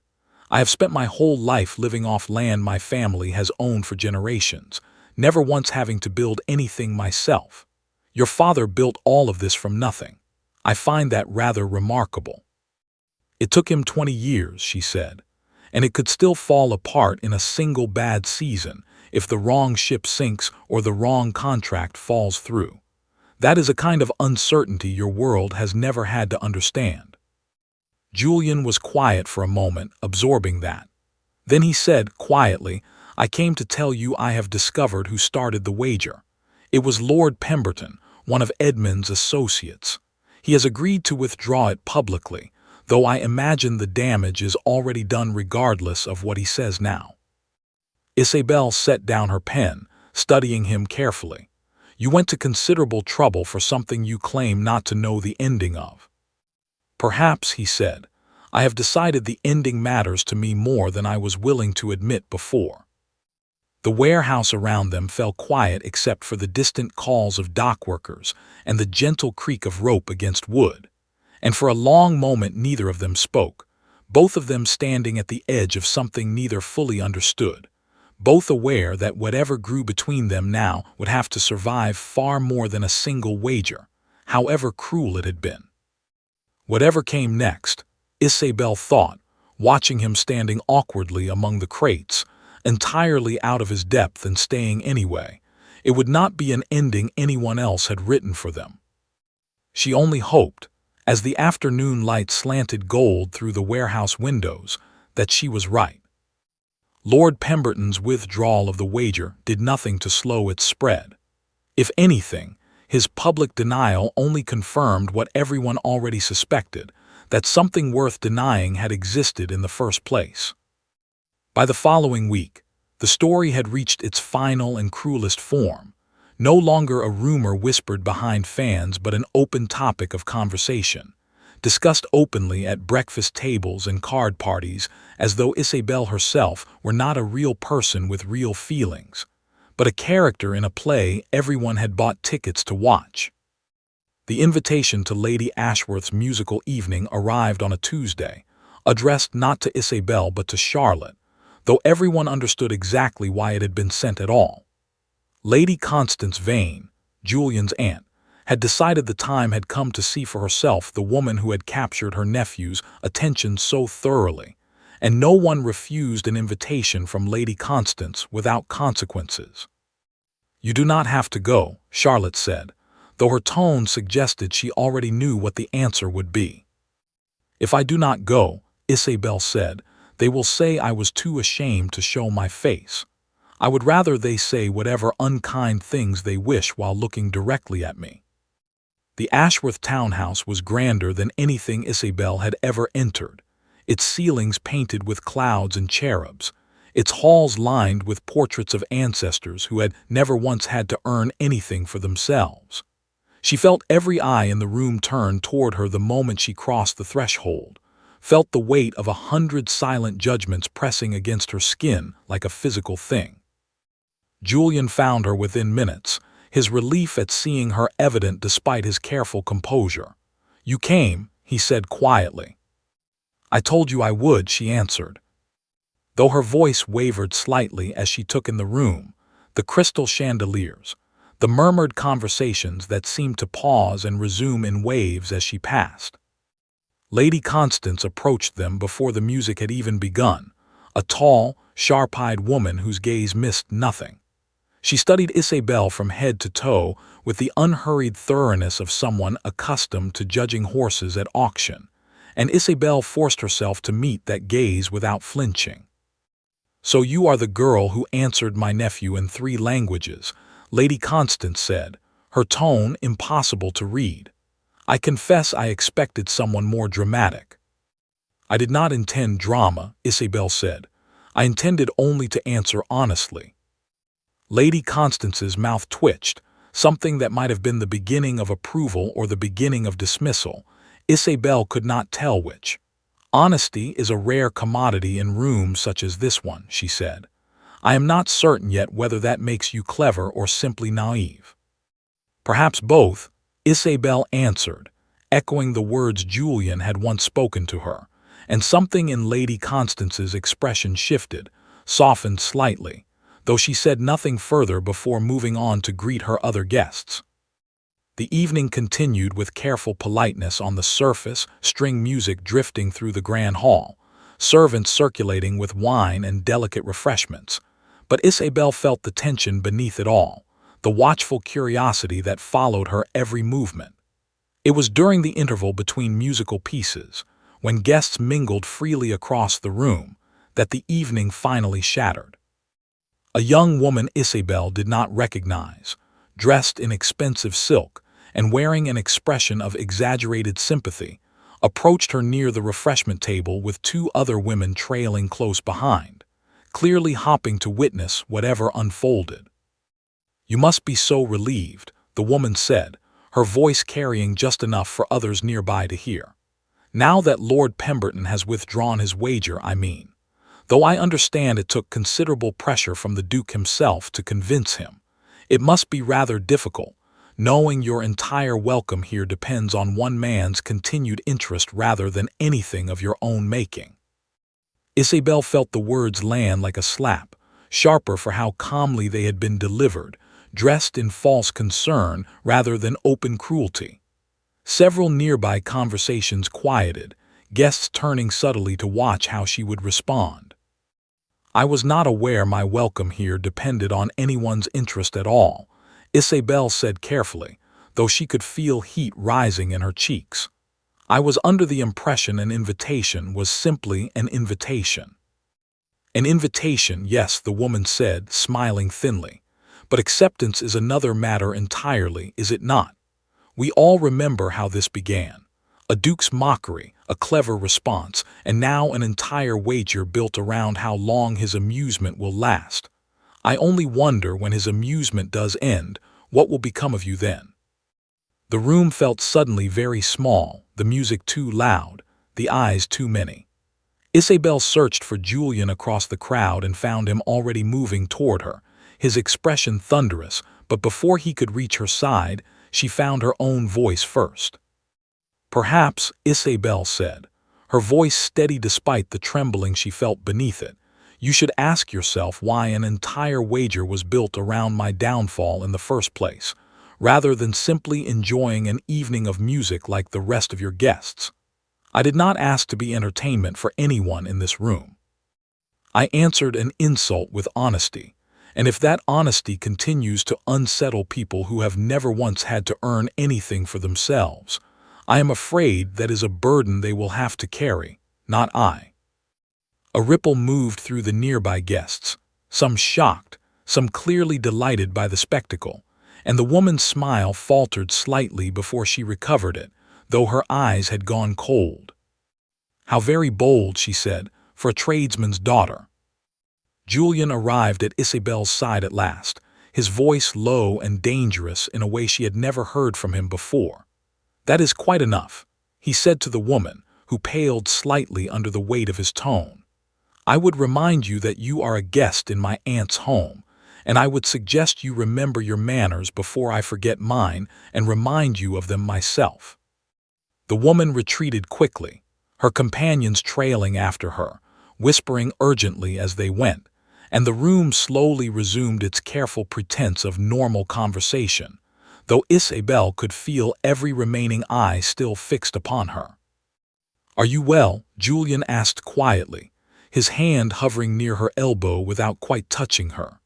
I have spent my whole life living off land my family has owned for generations, never once having to build anything myself. Your father built all of this from nothing. I find that rather remarkable. It took him 20 years, she said, and it could still fall apart in a single bad season if the wrong ship sinks or the wrong contract falls through. That is a kind of uncertainty your world has never had to understand. Julian was quiet for a moment, absorbing that. Then he said, quietly, I came to tell you I have discovered who started the wager. It was Lord Pemberton, one of Edmund's associates. He has agreed to withdraw it publicly, though I imagine the damage is already done regardless of what he says now. Isabel set down her pen, studying him carefully. You went to considerable trouble for something you claim not to know the ending of. Perhaps, he said, I have decided the ending matters to me more than I was willing to admit before. The warehouse around them fell quiet except for the distant calls of dock workers and the gentle creak of rope against wood. And for a long moment neither of them spoke, both of them standing at the edge of something neither fully understood, both aware that whatever grew between them now would have to survive far more than a single wager, however cruel it had been. Whatever came next, Isabel thought, watching him standing awkwardly among the crates, entirely out of his depth and staying anyway, it would not be an ending anyone else had written for them. She only hoped, as the afternoon light slanted gold through the warehouse windows, that she was right. Lord Pemberton's withdrawal of the wager did nothing to slow its spread. If anything, his public denial only confirmed what everyone already suspected, that something worth denying had existed in the first place. By the following week, the story had reached its final and cruelest form, no longer a rumor whispered behind fans but an open topic of conversation, discussed openly at breakfast tables and card parties as though Isabel herself were not a real person with real feelings, but a character in a play everyone had bought tickets to watch. The invitation to Lady Ashworth's musical evening arrived on a Tuesday, addressed not to Isabel but to Charlotte, though everyone understood exactly why it had been sent at all. Lady Constance Vane, Julian's aunt, had decided the time had come to see for herself the woman who had captured her nephew's attention so thoroughly, and no one refused an invitation from Lady Constance without consequences. You do not have to go, Charlotte said, though her tone suggested she already knew what the answer would be. If I do not go, Isabel said, they will say I was too ashamed to show my face. I would rather they say whatever unkind things they wish while looking directly at me. The Ashworth townhouse was grander than anything Isabel had ever entered, its ceilings painted with clouds and cherubs, its halls lined with portraits of ancestors who had never once had to earn anything for themselves. She felt every eye in the room turn toward her the moment she crossed the threshold, felt the weight of 100 silent judgments pressing against her skin like a physical thing. Julian found her within minutes, his relief at seeing her evident despite his careful composure. You came, he said quietly. I told you I would, she answered. Though her voice wavered slightly as she took in the room, the crystal chandeliers, the murmured conversations that seemed to pause and resume in waves as she passed. Lady Constance approached them before the music had even begun, a tall, sharp-eyed woman whose gaze missed nothing. She studied Isabel from head to toe with the unhurried thoroughness of someone accustomed to judging horses at auction, and Isabel forced herself to meet that gaze without flinching. So you are the girl who answered my nephew in 3 languages, Lady Constance said, her tone impossible to read. I confess I expected someone more dramatic. I did not intend drama, Isabel said. I intended only to answer honestly. Lady Constance's mouth twitched, something that might have been the beginning of approval or the beginning of dismissal. Isabel could not tell which. Honesty is a rare commodity in rooms such as this one, she said. I am not certain yet whether that makes you clever or simply naive. Perhaps both, Isabel answered, echoing the words Julian had once spoken to her, and something in Lady Constance's expression shifted, softened slightly, though she said nothing further before moving on to greet her other guests. The evening continued with careful politeness on the surface, string music drifting through the grand hall, servants circulating with wine and delicate refreshments. But Isabel felt the tension beneath it all, the watchful curiosity that followed her every movement. It was during the interval between musical pieces, when guests mingled freely across the room, that the evening finally shattered. A young woman Isabel did not recognize, dressed in expensive silk and wearing an expression of exaggerated sympathy, approached her near the refreshment table with two other women trailing close behind, clearly hopping to witness whatever unfolded. You must be so relieved, the woman said, her voice carrying just enough for others nearby to hear. Now that Lord Pemberton has withdrawn his wager, I mean. Though I understand it took considerable pressure from the Duke himself to convince him, it must be rather difficult, knowing your entire welcome here depends on one man's continued interest rather than anything of your own making. Isabel felt the words land like a slap, sharper for how calmly they had been delivered, dressed in false concern rather than open cruelty. Several nearby conversations quieted, guests turning subtly to watch how she would respond. I was not aware my welcome here depended on anyone's interest at all, Isabel said carefully, though she could feel heat rising in her cheeks. I was under the impression an invitation was simply an invitation. An invitation, yes, the woman said, smiling thinly. But acceptance is another matter entirely, is it not? We all remember how this began. A duke's mockery, a clever response, and now an entire wager built around how long his amusement will last. I only wonder when his amusement does end, what will become of you then? The room felt suddenly very small, the music too loud, the eyes too many. Isabel searched for Julian across the crowd and found him already moving toward her, his expression thunderous, but before he could reach her side, she found her own voice first. Perhaps, Isabel said, her voice steady despite the trembling she felt beneath it, you should ask yourself why an entire wager was built around my downfall in the first place, rather than simply enjoying an evening of music like the rest of your guests. I did not ask to be entertainment for anyone in this room. I answered an insult with honesty, and if that honesty continues to unsettle people who have never once had to earn anything for themselves, I am afraid that is a burden they will have to carry, not I. A ripple moved through the nearby guests, some shocked, some clearly delighted by the spectacle, and the woman's smile faltered slightly before she recovered it, though her eyes had gone cold. How very bold, she said, for a tradesman's daughter. Julian arrived at Isabel's side at last, his voice low and dangerous in a way she had never heard from him before. That is quite enough, he said to the woman, who paled slightly under the weight of his tone. I would remind you that you are a guest in my aunt's home, and I would suggest you remember your manners before I forget mine and remind you of them myself. The woman retreated quickly, her companions trailing after her, whispering urgently as they went, and the room slowly resumed its careful pretense of normal conversation, though Isabel could feel every remaining eye still fixed upon her. Are you well? Julian asked quietly, his hand hovering near her elbow without quite touching her.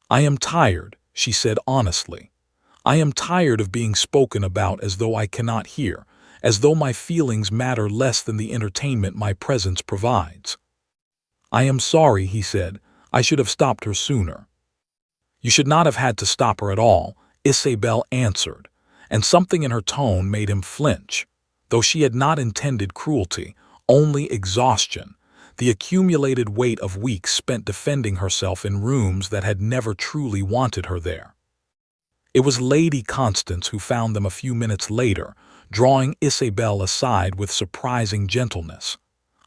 I am tired, she said honestly. I am tired of being spoken about as though I cannot hear, as though my feelings matter less than the entertainment my presence provides. I am sorry, he said. I should have stopped her sooner. You should not have had to stop her at all, Isabel answered, and something in her tone made him flinch, though she had not intended cruelty, only exhaustion, the accumulated weight of weeks spent defending herself in rooms that had never truly wanted her there. It was Lady Constance who found them a few minutes later, drawing Isabel aside with surprising gentleness.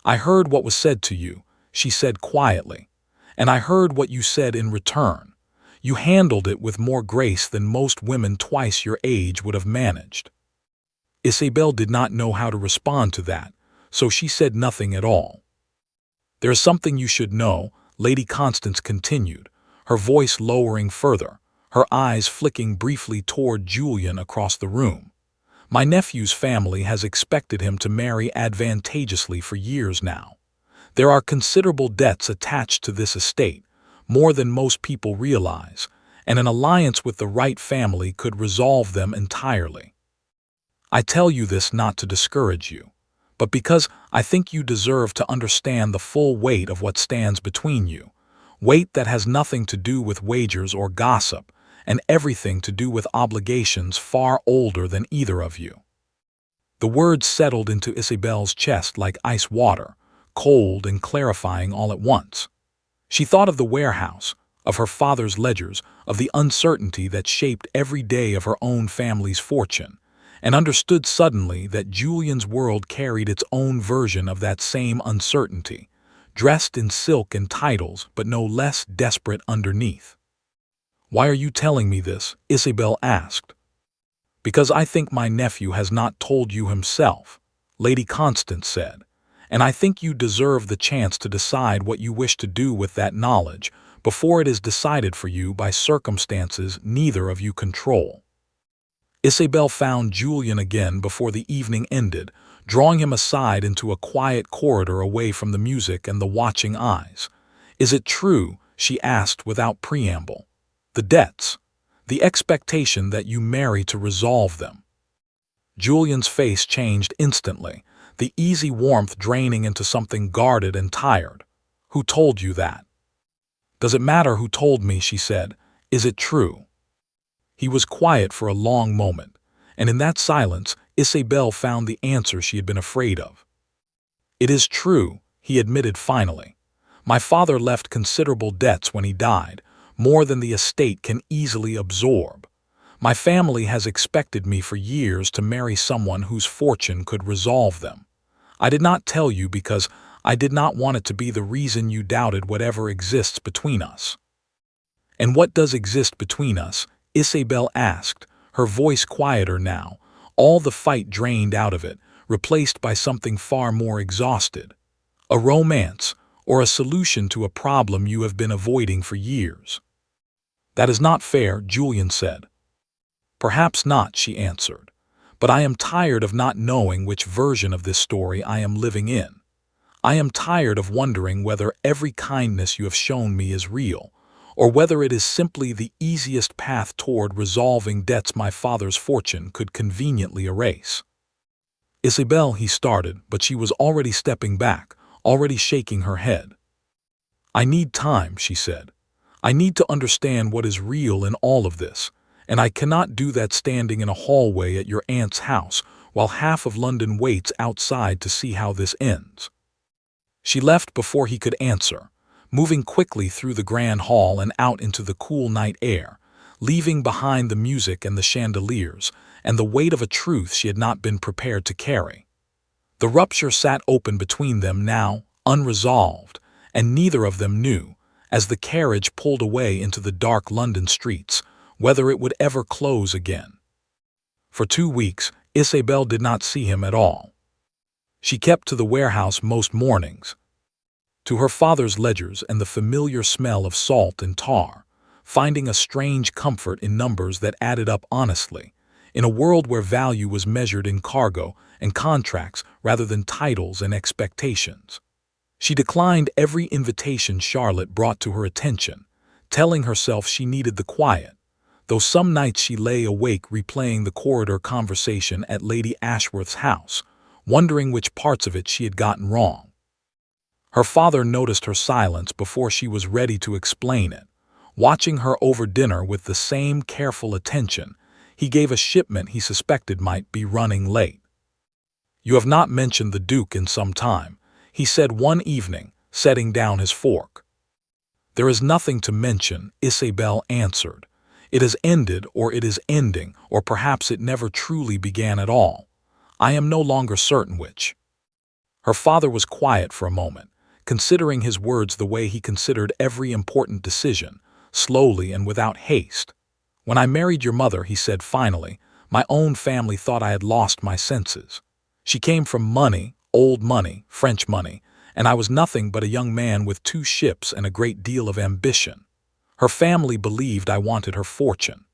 "I heard what was said to you," she said quietly, "and I heard what you said in return. You handled it with more grace than most women twice your age would have managed." Isabel did not know how to respond to that, so she said nothing at all. "There is something you should know," Lady Constance continued, her voice lowering further, her eyes flicking briefly toward Julian across the room. "My nephew's family has expected him to marry advantageously for years now. There are considerable debts attached to this estate, more than most people realize, and an alliance with the right family could resolve them entirely. I tell you this not to discourage you, but because I think you deserve to understand the full weight of what stands between you, weight that has nothing to do with wagers or gossip, and everything to do with obligations far older than either of you." The words settled into Isabel's chest like ice water, cold and clarifying all at once. She thought of the warehouse, of her father's ledgers, of the uncertainty that shaped every day of her own family's fortune, and understood suddenly that Julian's world carried its own version of that same uncertainty, dressed in silk and titles but no less desperate underneath. "Why are you telling me this?" Isabel asked. "Because I think my nephew has not told you himself," Lady Constance said, "and I think you deserve the chance to decide what you wish to do with that knowledge before it is decided for you by circumstances neither of you control." Isabel found Julian again before the evening ended, drawing him aside into a quiet corridor away from the music and the watching eyes. "Is it true," she asked without preamble, "the debts, the expectation that you marry to resolve them?" Julian's face changed instantly, the easy warmth draining into something guarded and tired. "Who told you that?" "Does it matter who told me?" she said. "Is it true?" He was quiet for a long moment, and in that silence Isabel found the answer she had been afraid of. "It is true," he admitted finally. "My father left considerable debts when he died, more than the estate can easily absorb. My family has expected me for years to marry someone whose fortune could resolve them. I did not tell you because I did not want it to be the reason you doubted whatever exists between us." "And what does exist between us?" Isabel asked, her voice quieter now, all the fight drained out of it, replaced by something far more exhausted. "A romance, or a solution to a problem you have been avoiding for years." "That is not fair," Julian said. "Perhaps not," she answered, "but I am tired of not knowing which version of this story I am living in. I am tired of wondering whether every kindness you have shown me is real, or whether it is simply the easiest path toward resolving debts my father's fortune could conveniently erase." "Isabel," he started, but she was already stepping back, already shaking her head. "I need time," she said. "I need to understand what is real in all of this, and I cannot do that standing in a hallway at your aunt's house while half of London waits outside to see how this ends." She left before he could answer, moving quickly through the grand hall and out into the cool night air, leaving behind the music and the chandeliers, and the weight of a truth she had not been prepared to carry. The rupture sat open between them now, unresolved, and neither of them knew, as the carriage pulled away into the dark London streets, whether it would ever close again. For 2 weeks, Isabel did not see him at all. She kept to the warehouse most mornings, to her father's ledgers and the familiar smell of salt and tar, finding a strange comfort in numbers that added up honestly, in a world where value was measured in cargo and contracts rather than titles and expectations. She declined every invitation Charlotte brought to her attention, telling herself she needed the quiet, though some nights she lay awake replaying the corridor conversation at Lady Ashworth's house, wondering which parts of it she had gotten wrong. Her father noticed her silence before she was ready to explain it. Watching her over dinner with the same careful attention, he gave a shipment he suspected might be running late. "You have not mentioned the Duke in some time," he said one evening, setting down his fork. "There is nothing to mention," Isabel answered. "It has ended, or it is ending, or perhaps it never truly began at all. I am no longer certain which." Her father was quiet for a moment, considering his words the way he considered every important decision, slowly and without haste. "When I married your mother," he said finally, "my own family thought I had lost my senses. She came from money, old money, French money, and I was nothing but a young man with 2 ships and a great deal of ambition. Her family believed I wanted her fortune.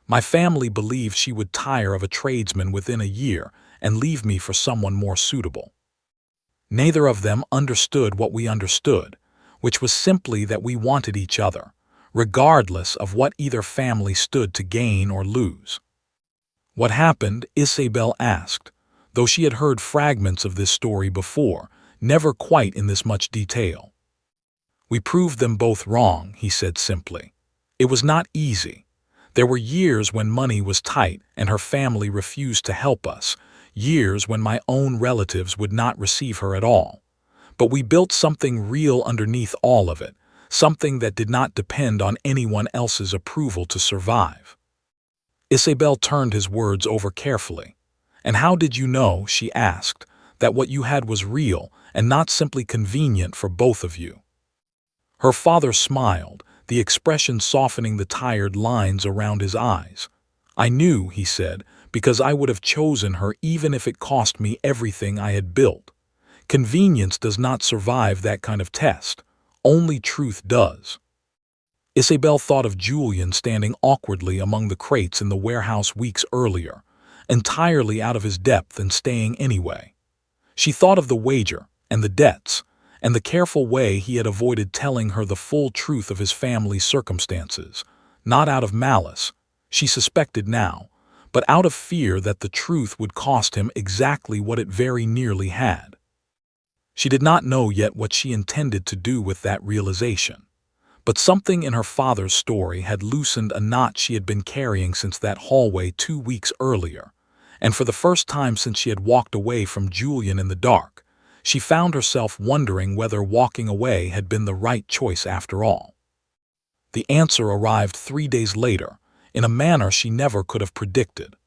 My family believed she would tire of a tradesman within a year and leave me for someone more suitable. Neither of them understood what we understood, which was simply that we wanted each other, regardless of what either family stood to gain or lose." "What happened?" Isabel asked, though she had heard fragments of this story before, never quite in this much detail. "We proved them both wrong," he said simply. "It was not easy. There were years when money was tight and her family refused to help us, years when my own relatives would not receive her at all. But we built something real underneath all of it, something that did not depend on anyone else's approval to survive." Isabel turned his words over carefully. "And how did you know," she asked, "that what you had was real and not simply convenient for both of you?" Her father smiled, the expression softening the tired lines around his eyes. "I knew," he said, "because I would have chosen her even if it cost me everything I had built. Convenience does not survive that kind of test. Only truth does." Isabel thought of Julian standing awkwardly among the crates in the warehouse weeks earlier, entirely out of his depth and staying anyway. She thought of the wager and the debts, and the careful way he had avoided telling her the full truth of his family's circumstances, not out of malice, she suspected now, but out of fear that the truth would cost him exactly what it very nearly had. She did not know yet what she intended to do with that realization. But something in her father's story had loosened a knot she had been carrying since that hallway 2 weeks earlier, and for the first time since she had walked away from Julian in the dark, she found herself wondering whether walking away had been the right choice after all. The answer arrived 3 days later, in a manner she never could have predicted.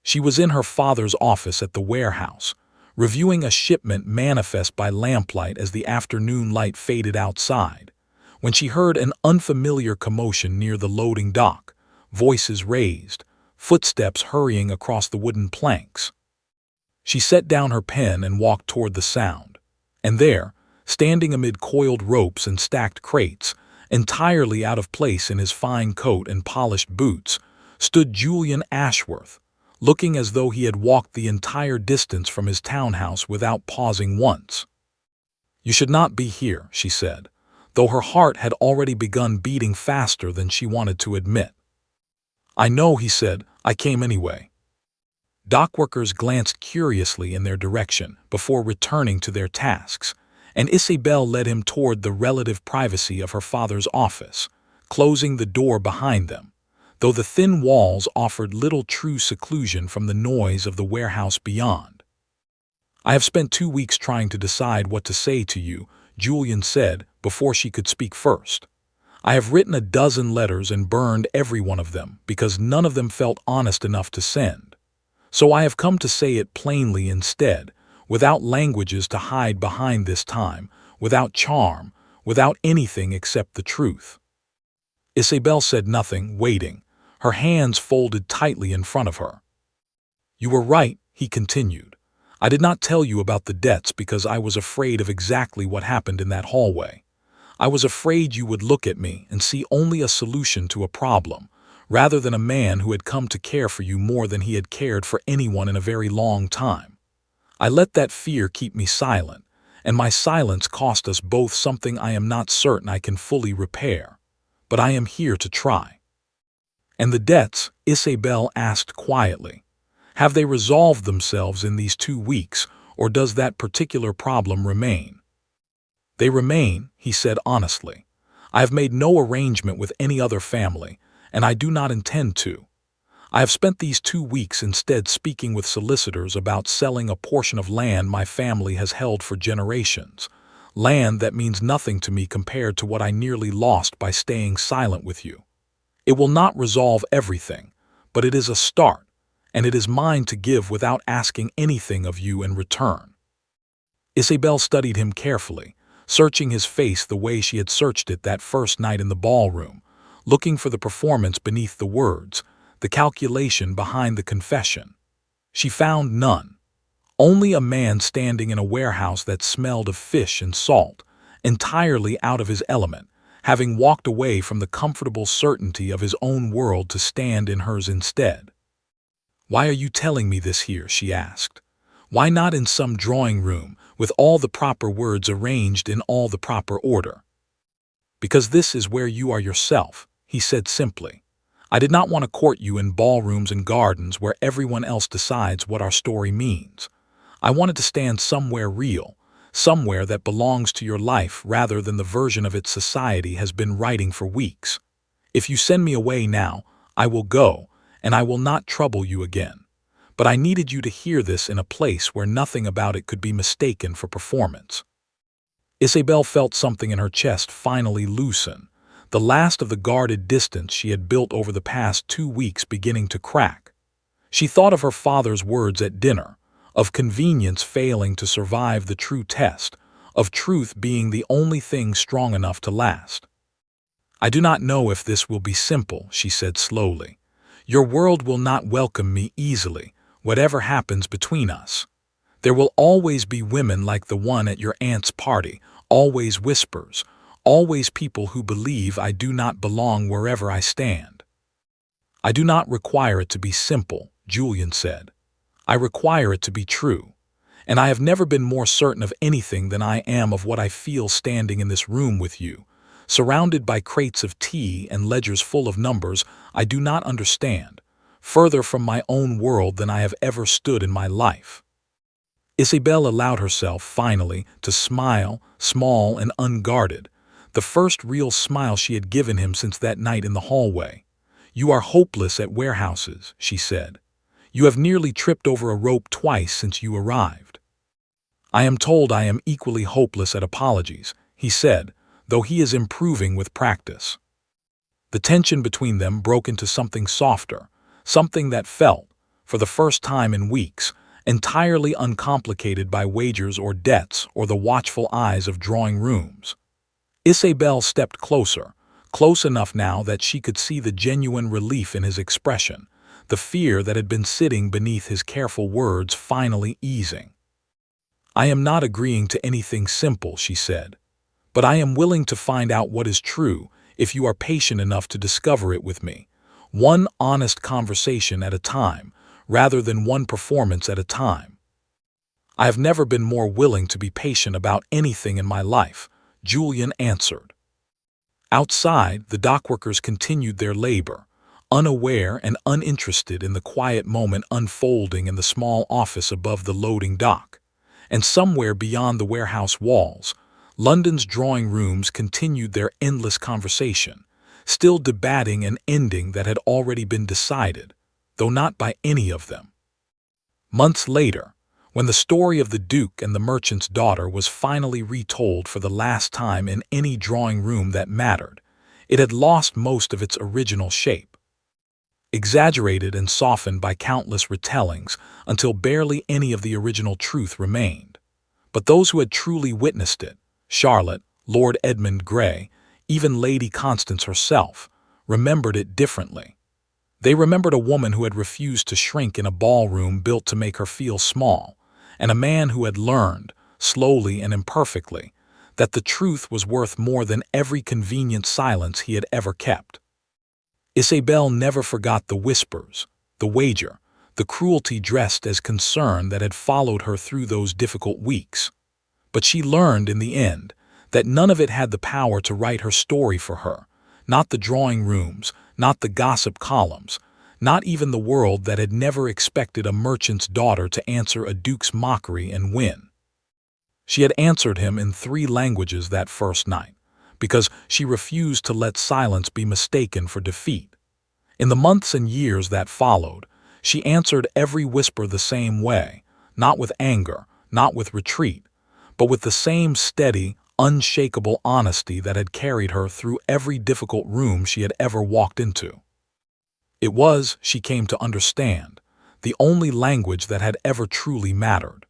She was in her father's office at the warehouse, reviewing a shipment manifest by lamplight as the afternoon light faded outside, when she heard an unfamiliar commotion near the loading dock, voices raised, footsteps hurrying across the wooden planks. She set down her pen and walked toward the sound, and there, standing amid coiled ropes and stacked crates, entirely out of place in his fine coat and polished boots, stood Julian Ashworth, looking as though he had walked the entire distance from his townhouse without pausing once. "You should not be here," she said, though her heart had already begun beating faster than she wanted to admit. "I know," he said, "I came anyway." Dockworkers glanced curiously in their direction before returning to their tasks, and Isabel led him toward the relative privacy of her father's office, closing the door behind them, though the thin walls offered little true seclusion from the noise of the warehouse beyond. "I have spent 2 weeks trying to decide what to say to you," Julian said before she could speak first. "I have written a dozen letters and burned every one of them because none of them felt honest enough to send. So I have come to say it plainly instead, without languages to hide behind this time, without charm, without anything except the truth." Isabel said nothing, waiting, her hands folded tightly in front of her. "You were right," he continued. "I did not tell you about the debts because I was afraid of exactly what happened in that hallway. I was afraid you would look at me and see only a solution to a problem, rather than a man who had come to care for you more than he had cared for anyone in a very long time. I let that fear keep me silent, and my silence cost us both something I am not certain I can fully repair. But I am here to try." "And the debts?" Isabel asked quietly. "Have they resolved themselves in these 2 weeks, or does that particular problem remain?" "They remain," he said honestly. "I have made no arrangement with any other family, and I do not intend to. I have spent these 2 weeks instead speaking with solicitors about selling a portion of land my family has held for generations. Land that means nothing to me compared to what I nearly lost by staying silent with you. It will not resolve everything, but it is a start, and it is mine to give without asking anything of you in return. Isabel studied him carefully, searching his face the way she had searched it that first night in the ballroom, looking for the performance beneath the words, the calculation behind the confession. She found none. Only a man standing in a warehouse that smelled of fish and salt, entirely out of his element, having walked away from the comfortable certainty of his own world to stand in hers instead. "Why are you telling me this here?" she asked. "Why not in some drawing room, with all the proper words arranged in all the proper order?" "Because this is where you are yourself," he said simply. "I did not want to court you in ballrooms and gardens where everyone else decides what our story means. I wanted to stand somewhere real, somewhere that belongs to your life rather than the version of it society has been writing for weeks. If you send me away now, I will go, and I will not trouble you again. But I needed you to hear this in a place where nothing about it could be mistaken for performance." Isabel felt something in her chest finally loosen, the last of the guarded distance she had built over the past 2 weeks beginning to crack. She thought of her father's words at dinner, of convenience failing to survive the true test, of truth being the only thing strong enough to last. "I do not know if this will be simple," she said slowly. "Your world will not welcome me easily, whatever happens between us. There will always be women like the one at your aunt's party, always whispers, always people who believe I do not belong wherever I stand." "I do not require it to be simple," Julian said. "I require it to be true. And I have never been more certain of anything than I am of what I feel standing in this room with you, surrounded by crates of tea and ledgers full of numbers I do not understand, further from my own world than I have ever stood in my life." Isabel allowed herself, finally, to smile, small and unguarded, the first real smile she had given him since that night in the hallway. "You are hopeless at warehouses," she said. "You have nearly tripped over a rope twice since you arrived." "I am told I am equally hopeless at apologies," he said, though he is improving with practice. The tension between them broke into something softer, something that felt, for the first time in weeks, entirely uncomplicated by wagers or debts or the watchful eyes of drawing rooms. Isabel stepped closer, close enough now that she could see the genuine relief in his expression, the fear that had been sitting beneath his careful words finally easing. "I am not agreeing to anything simple," she said, "but I am willing to find out what is true if you are patient enough to discover it with me, one honest conversation at a time, rather than one performance at a time." "I have never been more willing to be patient about anything in my life," Julian answered. Outside, the dockworkers continued their labor, unaware and uninterested in the quiet moment unfolding in the small office above the loading dock. And somewhere beyond the warehouse walls, London's drawing rooms continued their endless conversation, still debating an ending that had already been decided, though not by any of them. Months later, when the story of the Duke and the merchant's daughter was finally retold for the last time in any drawing room that mattered, it had lost most of its original shape. Exaggerated and softened by countless retellings until barely any of the original truth remained. But those who had truly witnessed it, Charlotte, Lord Edmund Grey, even Lady Constance herself, remembered it differently. They remembered a woman who had refused to shrink in a ballroom built to make her feel small, and a man who had learned, slowly and imperfectly, that the truth was worth more than every convenient silence he had ever kept. Isabel never forgot the whispers, the wager, the cruelty dressed as concern that had followed her through those difficult weeks. But she learned in the end that none of it had the power to write her story for her, not the drawing rooms, not the gossip columns, not even the world that had never expected a merchant's daughter to answer a duke's mockery and win. She had answered him in 3 languages that first night, because she refused to let silence be mistaken for defeat. In the months and years that followed, she answered every whisper the same way, not with anger, not with retreat, but with the same steady, unshakable honesty that had carried her through every difficult room she had ever walked into. It was, she came to understand, the only language that had ever truly mattered.